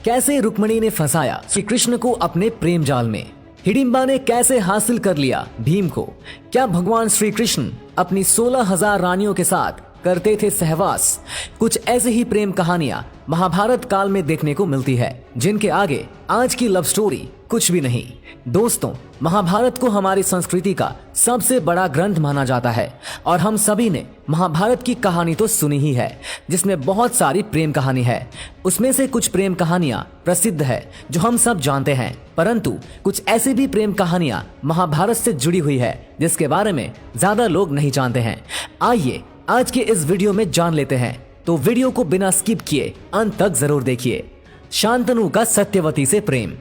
कैसे रुक्मिणी ने फंसाया श्री कृष्ण को अपने प्रेम जाल में, हिडिंबा ने कैसे हासिल कर लिया भीम को, क्या भगवान श्री कृष्ण अपनी 16,000 रानियों के साथ करते थे सहवास। कुछ ऐसे ही प्रेम कहानियां महाभारत काल में देखने को मिलती है, जिनके आगे आज की लव स्टोरी कुछ भी नहीं। दोस्तों, महाभारत को हमारी संस्कृति का सबसे बड़ा ग्रंथ माना जाता है और हम सभी ने महाभारत की कहानी तो सुनी ही है, जिसमें बहुत सारी प्रेम कहानी है। उसमें से कुछ प्रेम कहानियां प्रसिद्ध है जो हम सब जानते हैं, परंतु कुछ ऐसी भी प्रेम कहानियां महाभारत से जुड़ी हुई है जिसके बारे में ज्यादा लोग नहीं जानते हैं। आइए आज के इस वीडियो में जान लेते हैं, तो वीडियो को बिना स्किप किए अंत तक जरूर देखिए। शांतनु का सत्यवती से प्रेम।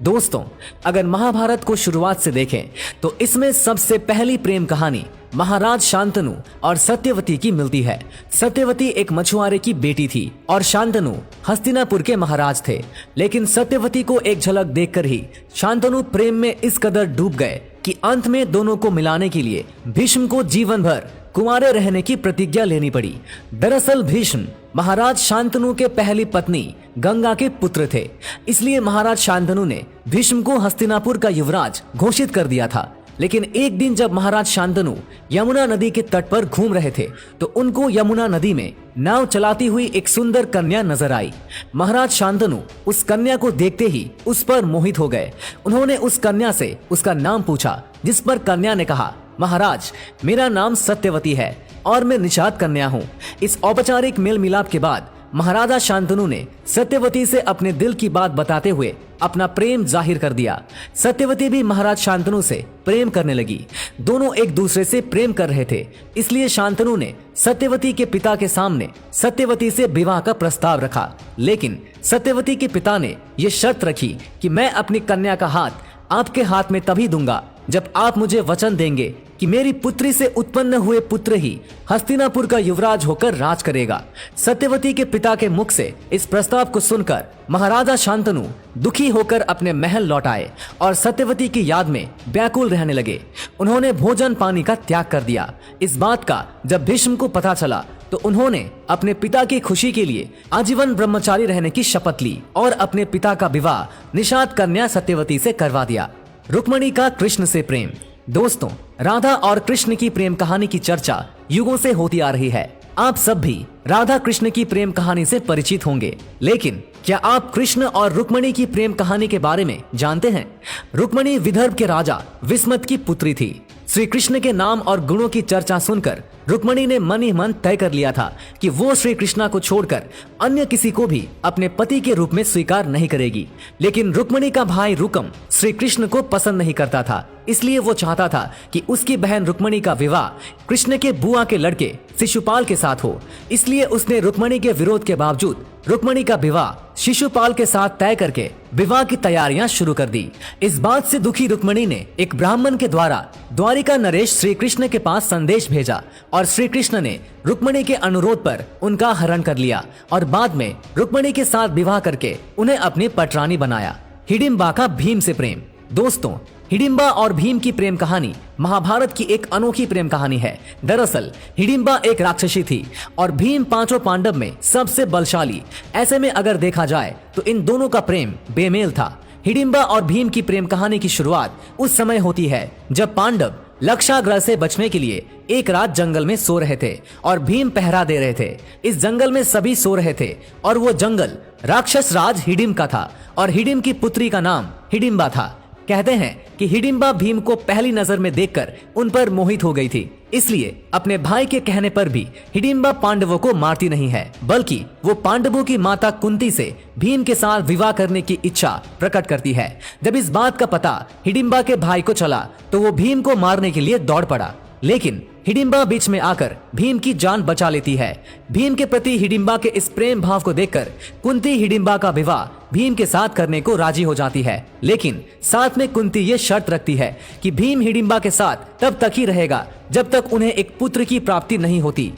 दोस्तों, अगर महाभारत को शुरुआत से देखें तो इसमें सबसे पहली प्रेम कहानी महाराज शांतनु और सत्यवती की मिलती है। सत्यवती एक मछुआरे की बेटी थी और शांतनु हस्तिनापुर के महाराज थे, लेकिन सत्यवती को एक झलक देखकर ही शांतनु प्रेम में इस कदर डूब गए कि अंत में दोनों को मिलाने के लिए भीष्म को जीवन भर कुंवारे रहने की प्रतिज्ञा लेनी पड़ी। दरअसल भीष्म महाराज शांतनु के पहली पत्नी गंगा के पुत्र थे, इसलिए महाराज शांतनु ने भीष्म को हस्तिनापुर का युवराज घोषित कर दिया था। लेकिन एक दिन जब महाराज शांतनु यमुना नदी के तट पर घूम रहे थे तो उनको यमुना नदी में नाव चलाती हुई एक सुंदर कन्या नजर आई। महाराज शांतनु उस कन्या को देखते ही उस पर मोहित हो गए। उन्होंने उस कन्या से उसका नाम पूछा, जिस पर कन्या ने कहा, महाराज, मेरा नाम सत्यवती है और मैं निषाद कन्या हूँ। इस औपचारिक मेल मिलाप के बाद महाराजा शांतनु ने सत्यवती से अपने दिल की बात बताते हुए अपना प्रेम जाहिर कर दिया। सत्यवती भी महाराज शांतनु से प्रेम करने लगी। दोनों एक दूसरे से प्रेम कर रहे थे, इसलिए शांतनु ने सत्यवती के पिता के सामने सत्यवती से विवाह का प्रस्ताव रखा। लेकिन सत्यवती के पिता ने यह शर्त रखी कि मैं अपनी कन्या का हाथ आपके हाथ में तभी दूंगा जब आप मुझे वचन देंगे कि मेरी पुत्री से उत्पन्न हुए पुत्र ही हस्तिनापुर का युवराज होकर राज करेगा। सत्यवती के पिता के मुख से इस प्रस्ताव को सुनकर महाराजा शांतनु दुखी होकर अपने महल लौट आए और सत्यवती की याद में व्याकुल रहने लगे। उन्होंने भोजन पानी का त्याग कर दिया। इस बात का जब भीष्म को पता चला तो उन्होंने अपने पिता की खुशी के लिए आजीवन ब्रह्मचारी रहने की शपथ ली और अपने पिता का विवाह निषाद कन्या सत्यवती से करवा दिया। रुक्मिणी का कृष्ण से प्रेम। दोस्तों, राधा और कृष्ण की प्रेम कहानी की चर्चा युगों से होती आ रही है। आप सब भी राधा कृष्ण की प्रेम कहानी से परिचित होंगे, लेकिन क्या आप कृष्ण और रुक्मिणी की प्रेम कहानी के बारे में जानते हैं? रुक्मिणी विदर्भ के राजा विस्मत की पुत्री थी। श्री कृष्ण के नाम और गुणों की चर्चा सुनकर रुक्मिणी ने मन ही मन तय कर लिया था कि वो श्री कृष्णा को छोड़कर अन्य किसी को भी अपने पति के रूप में स्वीकार नहीं करेगी। लेकिन रुक्मिणी का भाई रुकम श्री कृष्ण को पसंद नहीं करता था, इसलिए वो चाहता था कि उसकी बहन रुक्मिणी का विवाह कृष्ण के बुआ के लड़के शिशुपाल के साथ हो। इसलिए उसने रुक्मिणी के विरोध के बावजूद रुक्मिणी का विवाह शिशुपाल के साथ तय करके विवाह की तैयारियां शुरू कर दी। इस बात से दुखी रुक्मिणी ने एक ब्राह्मण के द्वारा द्वारिका नरेश श्री कृष्ण के पास संदेश भेजा और श्री कृष्ण ने रुक्मिणी के अनुरोध पर उनका हरण कर लिया और बाद में रुक्मिणी के साथ विवाह करके उन्हें अपनी पटरानी बनाया। हिडिंबा का भीम से प्रेम। दोस्तों, हिडिंबा और भीम की प्रेम कहानी महाभारत की एक अनोखी प्रेम कहानी है। दरअसल हिडिंबा एक राक्षसी थी और भीम पांचों पांडव में सबसे बलशाली। ऐसे में अगर देखा जाए तो इन दोनों का प्रेम बेमेल था। हिडिंबा और भीम की प्रेम कहानी की शुरुआत उस समय होती है जब पांडव लक्षाग्रह से बचने के लिए एक रात जंगल में सो रहे थे और भीम पहरा दे रहे थे। इस जंगल में सभी सो रहे थे और वो जंगल राक्षस राज हिडिंब का था और हिडिंब की पुत्री का नाम हिडिंबा था। कहते हैं कि हिडिंबा भीम को पहली नजर में देखकर उन पर मोहित हो गई थी, इसलिए अपने भाई के कहने पर भी हिडिंबा पांडवों को मारती नहीं है, बल्कि वो पांडवों की माता कुंती से भीम के साथ विवाह करने की इच्छा प्रकट करती है। जब इस बात का पता हिडिंबा के भाई को चला तो वो भीम को मारने के लिए दौड़ पड़ा, लेकिन हिडिंबा बीच में आकर भीम की जान बचा लेती है। भीम के प्रति हिडिंबा के इस प्रेम भाव को देखकर कुंती हिडिंबा का विवाह भीम के साथ करने को राजी हो जाती है, लेकिन साथ में कुंती ये शर्त रखती है कि भीम हिडिंबा के साथ तब तक ही रहेगा जब तक उन्हें एक पुत्र की प्राप्ति नहीं होती।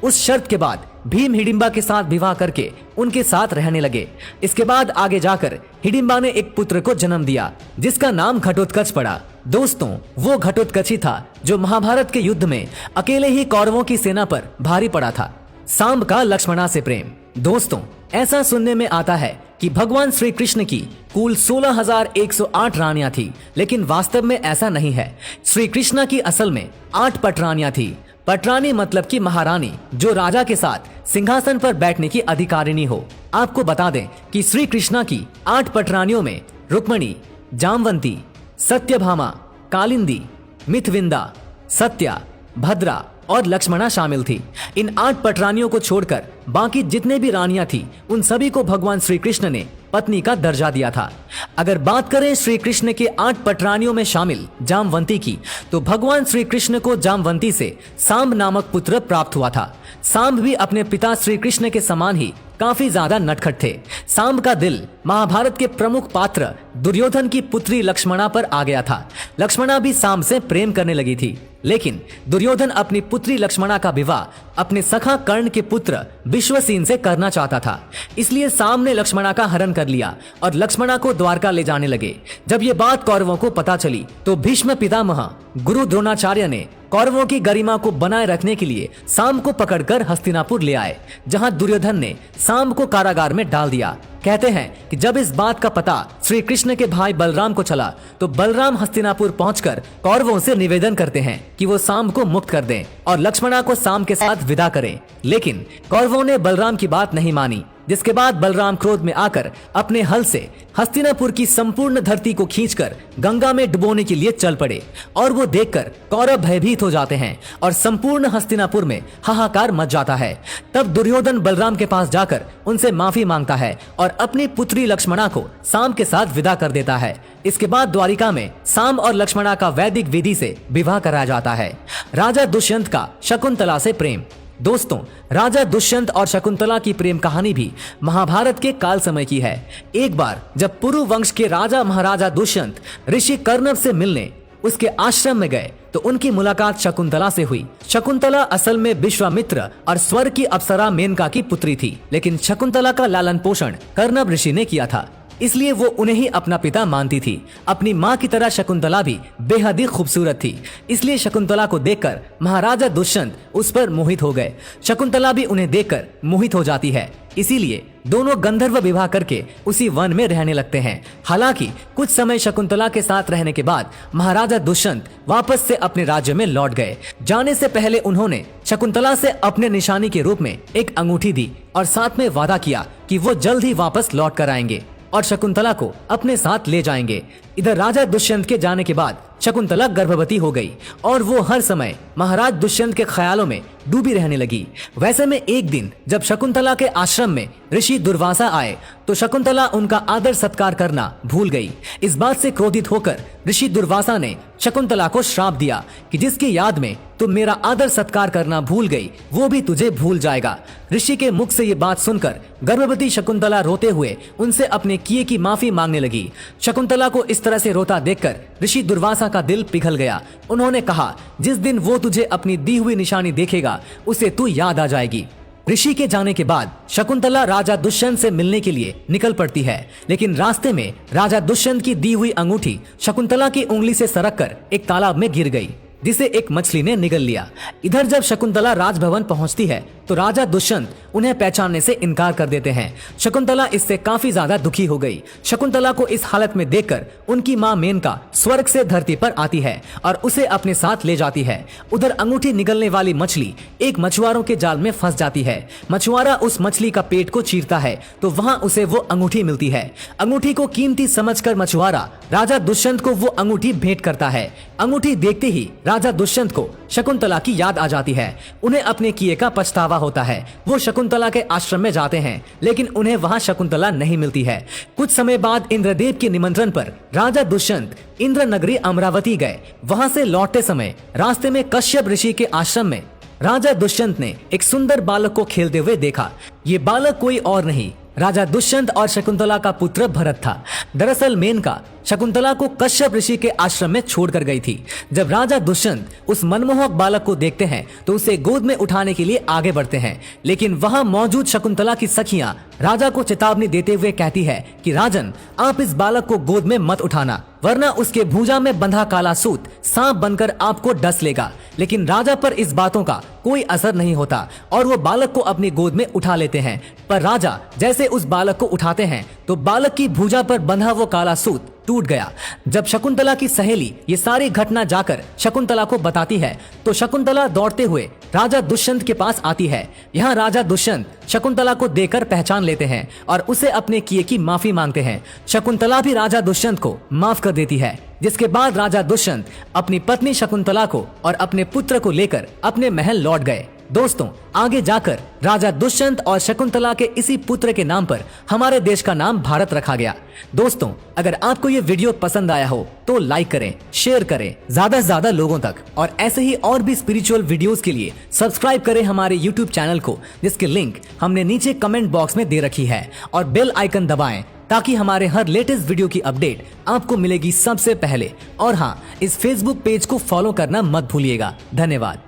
उस शर्त के बाद भीम हिडिंबा के साथ विवाह करके उनके साथ रहने लगे। इसके बाद आगे जाकर हिडिंबा ने एक पुत्र को जन्म दिया जिसका नाम घटोत्कच पड़ा। दोस्तों, वो घटोत्कच ही था जो महाभारत के युद्ध में अकेले ही कौरवों की सेना पर भारी पड़ा था। सांब का लक्ष्मणा से प्रेम। दोस्तों, ऐसा सुनने में आता है कि भगवान श्री कृष्ण की कुल 16,108 रानियां थी, लेकिन वास्तव में ऐसा नहीं है। श्री कृष्ण की असल में 8 पटरानियां थी। पटरानी मतलब कि महारानी, जो राजा के साथ सिंहासन पर बैठने की अधिकारिणी हो। आपको बता दें कि श्री कृष्णा की 8 पटरानियों में रुक्मणी, जामवंती, सत्यभामा, कालिंदी, मिथविंदा, सत्या, भद्रा और लक्ष्मणा शामिल थी। इन 8 पटरानियों को छोड़कर बाकी जितने भी रानियां थी, उन सभी को भगवान श्री कृष्ण ने पत्नी का दर्जा दिया था। अगर बात करें श्री कृष्ण के 8 पटरानियों में शामिल जामवंती की, तो भगवान श्री कृष्ण को जामवंती से सांब नामक पुत्र प्राप्त हुआ था। सांब भी अपने पिता श्री कृष्ण के समान ही काफी ज्यादा नटखट थे। सांब का दिल महाभारत के प्रमुख पात्र दुर्योधन की पुत्री लक्ष्मणा पर आ गया था। लक्ष्मणा भी सांब से प्रेम करने लगी थी, लेकिन दुर्योधन अपनी पुत्री लक्ष्मणा का विवाह अपने सखा कर्ण के पुत्र विश्वसेन से करना चाहता था। इसलिए सांब ने लक्ष्मणा का हरण कर लिया और लक्ष्मणा को द्वारका ले जाने लगे। जब ये बात कौरवों को पता चली, तो भीष्म पितामह गुरु द्रोणाचार्य ने कौरवों की गरिमा को बनाए रखने के लिए सांब को पकड़कर हस्तिनापुर ले आए, जहां दुर्योधन ने सांब को कारागार में डाल दिया। कहते हैं कि जब इस बात का पता श्री कृष्ण के भाई बलराम को चला, तो बलराम हस्तिनापुर पहुंचकर कौरवों से निवेदन करते हैं कि वो सांब को मुक्त कर दें और लक्ष्मणा को सांब के साथ विदा करें। लेकिन कौरवों ने बलराम की बात नहीं मानी, जिसके बाद बलराम क्रोध में आकर अपने हल से हस्तिनापुर की संपूर्ण धरती को खींचकर गंगा में डुबोने के लिए चल पड़े। और वो देखकर कौरव भयभीत हो जाते हैं और संपूर्ण हस्तिनापुर में हाहाकार मच जाता है। तब दुर्योधन बलराम के पास जाकर उनसे माफी मांगता है और अपनी पुत्री लक्ष्मणा को सांब के साथ विदा कर देता है। इसके बाद द्वारिका में सांब और लक्ष्मणा का वैदिक विधि से विवाह कराया जाता है। राजा दुष्यंत का शकुंतला से प्रेम। दोस्तों, राजा दुष्यंत और शकुंतला की प्रेम कहानी भी महाभारत के काल समय की है। एक बार जब पुरु वंश के राजा महाराजा दुष्यंत ऋषि कर्णव से मिलने उसके आश्रम में गए, तो उनकी मुलाकात शकुंतला से हुई। शकुंतला असल में विश्वामित्र और स्वर्ग की अप्सरा मेनका की पुत्री थी, लेकिन शकुंतला का लालन पोषण कर्णव ऋषि ने किया था, इसलिए वो उन्हें ही अपना पिता मानती थी। अपनी माँ की तरह शकुंतला भी बेहद ही खूबसूरत थी, इसलिए शकुंतला को देखकर महाराजा दुष्यंत उस पर मोहित हो गए। शकुंतला भी उन्हें देखकर मोहित हो जाती है, इसीलिए दोनों गंधर्व विवाह करके उसी वन में रहने लगते हैं। हालांकि कुछ समय शकुंतला के साथ रहने के बाद महाराजा दुष्यंत वापस से अपने राज्य में लौट गए। जाने से पहले उन्होंने शकुंतला से अपने निशानी के रूप में एक अंगूठी दी और साथ में वादा किया कि वो जल्द ही वापस लौट कर आएंगे और शकुंतला को अपने साथ ले जाएंगे। इधर राजा दुष्यंत के जाने के बाद शकुंतला गर्भवती हो गई और वो हर समय महाराज दुष्यंत के ख्यालों में डूबी रहने लगी। वैसे में एक दिन जब शकुंतला के आश्रम में ऋषि दुर्वासा आए, तो शकुंतला उनका आदर सत्कार करना भूल गई। इस बात से क्रोधित होकर ऋषि दुर्वासा ने शकुंतला को श्राप दिया कि जिसकी याद में तुम मेरा आदर सत्कार करना भूल गई, वो भी तुझे भूल जाएगा। ऋषि के मुख से ये बात सुनकर गर्भवती शकुंतला रोते हुए उनसे अपने किए की माफी मांगने लगी। शकुंतला को इस तरह से रोता देखकर ऋषि दुर्वासा का दिल पिघल गया। उन्होंने कहा, जिस दिन वो तुझे अपनी दी हुई निशानी देखेगा, उसे तू याद आ जाएगी। ऋषि के जाने के बाद शकुंतला राजा दुष्यंत से मिलने के लिए निकल पड़ती है, लेकिन रास्ते में राजा दुष्यंत की दी हुई अंगूठी शकुंतला की उंगली से सरककर एक तालाब में गिर गई, जिसे एक मछली ने निगल लिया। इधर जब शकुंतला राजभवन पहुंचती है, तो राजा दुष्यंत उन्हें पहचानने से इनकार कर देते हैं। शकुंतला इससे काफी ज्यादा दुखी हो गई। शकुंतला को इस हालत में देखकर उनकी माँ मेनका स्वर्ग से धरती पर आती है और उसे अपने साथ ले जाती है। उधर अंगूठी निगलने वाली मछली एक मछुआरों के जाल में फंस जाती है। मछुआरा उस मछली का पेट को चीरता है, तो वहाँ उसे वो अंगूठी मिलती है। अंगूठी को कीमती समझकर मछुआरा राजा दुष्यंत को वो अंगूठी भेंट करता है। अंगूठी देखते ही राजा दुष्यंत को शकुंतला की याद आ जाती है। उन्हें अपने किए का पछतावा होता है। वो शकुंतला के आश्रम में जाते हैं, लेकिन उन्हें वहां शकुंतला नहीं मिलती है। कुछ समय बाद इंद्रदेव के निमंत्रण पर राजा दुष्यंत इंद्र नगरी अमरावती गए। वहां से लौटते समय रास्ते में कश्यप ऋषि के आश्रम में राजा दुष्यंत ने एक सुंदर बालक को खेलते हुए देखा। ये बालक कोई और नहीं, राजा दुष्यंत और शकुंतला का पुत्र भरत था। दरअसल मेनका शकुंतला को कश्यप ऋषि के आश्रम में छोड़कर गई थी। जब राजा दुष्यंत उस मनमोहक बालक को देखते हैं, तो उसे गोद में उठाने के लिए आगे बढ़ते हैं, लेकिन वहां मौजूद शकुंतला की सखियां राजा को चेतावनी देते हुए कहती है कि राजन, आप इस बालक को गोद में मत उठाना, वरना उसके भुजा में बंधा काला सूत सांप बनकर आपको डस लेगा। लेकिन राजा पर इस बातों का कोई असर नहीं होता और वो बालक को अपनी गोद में उठा लेते हैं। पर राजा जैसे उस बालक को उठाते हैं तो बालक की भुजा पर बंधा वो काला सूत टूट गया। जब शकुंतला की सहेली ये सारी घटना जाकर शकुंतला को बताती है तो शकुंतला दौड़ते हुए राजा दुष्यंत के पास आती है। यहाँ राजा दुष्यंत शकुंतला को देखकर पहचान लेते हैं और उसे अपने किए की माफी मांगते हैं। शकुंतला भी राजा दुष्यंत को माफ कर देती है, जिसके बाद राजा दुष्यंत अपनी पत्नी शकुंतला को और अपने पुत्र को लेकर अपने महल लौट गए। दोस्तों, आगे जाकर राजा दुष्यंत और शकुंतला के इसी पुत्र के नाम पर हमारे देश का नाम भारत रखा गया। दोस्तों, अगर आपको ये वीडियो पसंद आया हो तो लाइक करें, शेयर करें ज्यादा से ज्यादा लोगों तक, और ऐसे ही और भी स्पिरिचुअल वीडियोस के लिए सब्सक्राइब करें हमारे YouTube चैनल को, जिसकी लिंक हमने नीचे कमेंट बॉक्स में दे रखी है, और बेल आइकन दबाएं ताकि हमारे हर लेटेस्ट वीडियो की अपडेट आपको मिलेगी सबसे पहले। और हाँ, इस फेसबुक पेज को फॉलो करना मत भूलिएगा। धन्यवाद।